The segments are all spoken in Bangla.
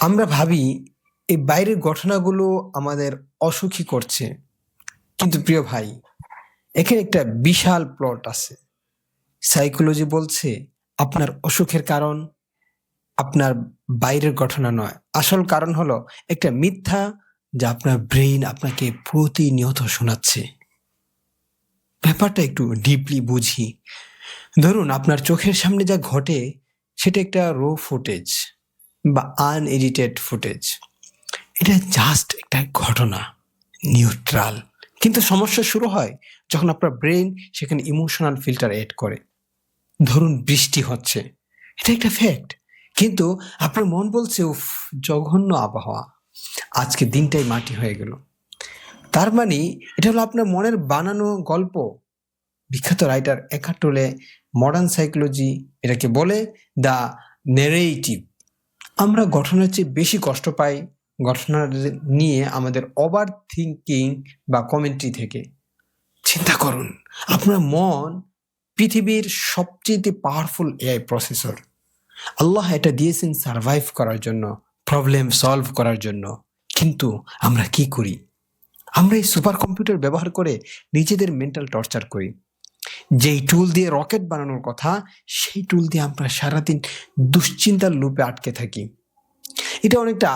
আমরা ভাবি এই বাইরের ঘটনাগুলো আমাদের অসুখী করছে। কিন্তু প্রিয় ভাই, এখানে একটা বিশাল প্লট আছে। সাইকোলজি বলছে আপনার অসুখের কারণ আপনার বাইরের ঘটনা নয়। আসল কারণ হলো একটা মিথ্যা যা আপনার ব্রেইন আপনাকে প্রতিনিয়ত শোনাচ্ছে। ব্যাপারটা একটু ডিপলি বুঝি। ধরুন আপনার চোখের সামনে যা ঘটে সেটা একটা র ফুটেজ বা আনএডিটেড ফুটেজ। এটা জাস্ট একটা ঘটনা, নিউট্রাল। কিন্তু সমস্যা শুরু হয় যখন আপনার ব্রেন সেখানে ইমোশনাল ফিল্টার এড করে। ধরুন বৃষ্টি হচ্ছে, এটা একটা ফ্যাক্ট, কিন্তু আপনার মন বলছে উফ, জঘন্য আবহাওয়া, আজকে দিনটাই মাটি হয়ে গেল। তার মানে এটা হলো আপনার মনের বানানো গল্প। বিখ্যাত রাইটার একার্ট মডার্ন সাইকোলজি এটাকে বলে দ্য নেরেটিভ। আমরা ঘটনার চেয়ে বেশি কষ্ট পাই ঘটনা নিয়ে আমাদের ওভার থিঙ্কিং বা কমেন্ট্রি থেকে। চিন্তা করুন, আপনার মন পৃথিবীর সবচেয়ে পাওয়ারফুল এআই প্রসেসর। আল্লাহ এটা দিয়েছেন সার্ভাইভ করার জন্য, প্রবলেম সলভ করার জন্য। কিন্তু আমরা কি করি? আমরা এই সুপার কম্পিউটার ব্যবহার করে নিজেদের মেন্টাল টর্চার করি। যেই টুল দিয়ে রকেট বানানোর কথা, সেই টুল দিয়ে আমরা সারাদিন দুশ্চিন্তার লুপে আটকে থাকি। এটা অনেকটা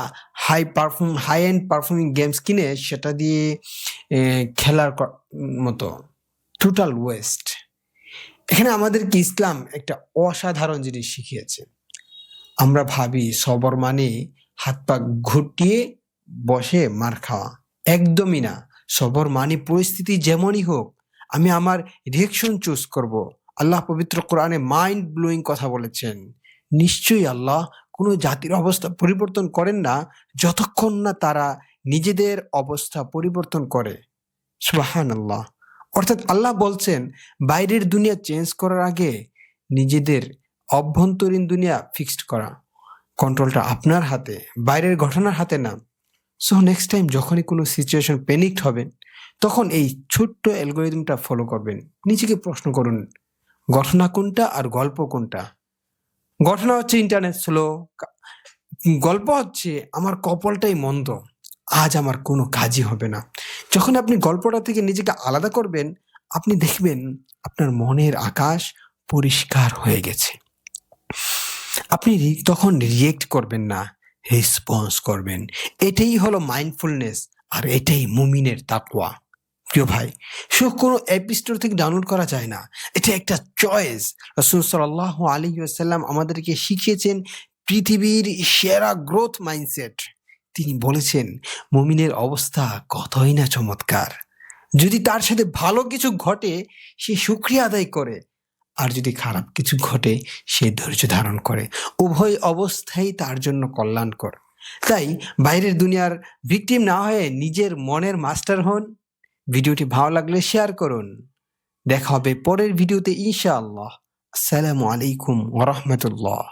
হাই এন্ড পারফর্মিং গেমস কিনে সেটা দিয়ে খেলার মতো। Total West. এখানে আমাদেরকে ইসলাম একটা অসাধারণ জিনিস শিখিয়েছে। আমরা ভাবি সবর মানে হাত পা ঘুটিয়ে বসে মার খাওয়া। একদমই না। সবর মানে পরিস্থিতি যেমনই হোক আমি আমার রিয়েকশন চুজ করব। আল্লাহ পবিত্র কোরআনে মাইন্ড ব্লোয়িং কথা বলেছেন। নিশ্চয়ই আল্লাহ কোনো জাতির অবস্থা পরিবর্তন করেন না যতক্ষণ না তারা নিজেদের অবস্থা পরিবর্তন করে। সুবহানাল্লাহ। অর্থাৎ আল্লাহ বলছেন বাইরের দুনিয়া চেঞ্জ করার আগে নিজেদের অভ্যন্তরীণ দুনিয়া ফিক্সড করা। কন্ট্রোলটা আপনার হাতে, বাইরের ঘটনার হাতে না। সো নেক্সট টাইম যখনই কোনো সিচুয়েশন প্যানিকড হবেন, তখন এই ছোট্ট অ্যালগোরিদমটা ফলো করবেন। নিজেকে প্রশ্ন করুন, ঘটনা কোনটা আর গল্প কোনটা? ঘটনা হচ্ছে ইন্টারনেট স্লো, গল্প হচ্ছে আমার কপালটাই মন্দ, আজ আমার কোনো কাজই হবে না। যখন আপনি গল্পটা থেকে নিজেকে আলাদা করবেন, আপনি দেখবেন আপনার মনের আকাশ পরিষ্কার হয়ে গেছে। আপনি তখন রিয়েক্ট করবেন না, রেসপন্স করবেন। এটাই হলো মাইন্ডফুলনেস, আর এটাই মুমিনের তাকওয়া। প্রিয় ভাই, সো কোনো অ্যাপ স্টোর থেকে ডাউনলোড করা যায় না, এটা একটা চয়েস। রাসূল সাল্লাল্লাহু আলাইহি ওয়াসাল্লাম আমাদেরকে শিখিয়েছেন পৃথিবীর সেরা গ্রোথ মাইন্ডসেট। তিনি বলেছেন মুমিনের অবস্থা কতই না চমৎকার। যদি তার সাথে ভালো কিছু ঘটে সে শুকরিয়া আদায় করে, আর যদি খারাপ কিছু ঘটে সে ধৈর্য ধারণ করে। উভয় অবস্থাই তার জন্য কল্যাণকর। তাই বাইরের দুনিয়ার ভিকটিম না হয়ে নিজের মনের মাস্টার হন। ভিডিওটি ভালো লাগলে শেয়ার করুন। দেখা হবে পরের ভিডিওতে ইনশাআল্লাহ। আসসালামু আলাইকুম ওয়া রাহমাতুল্লাহ।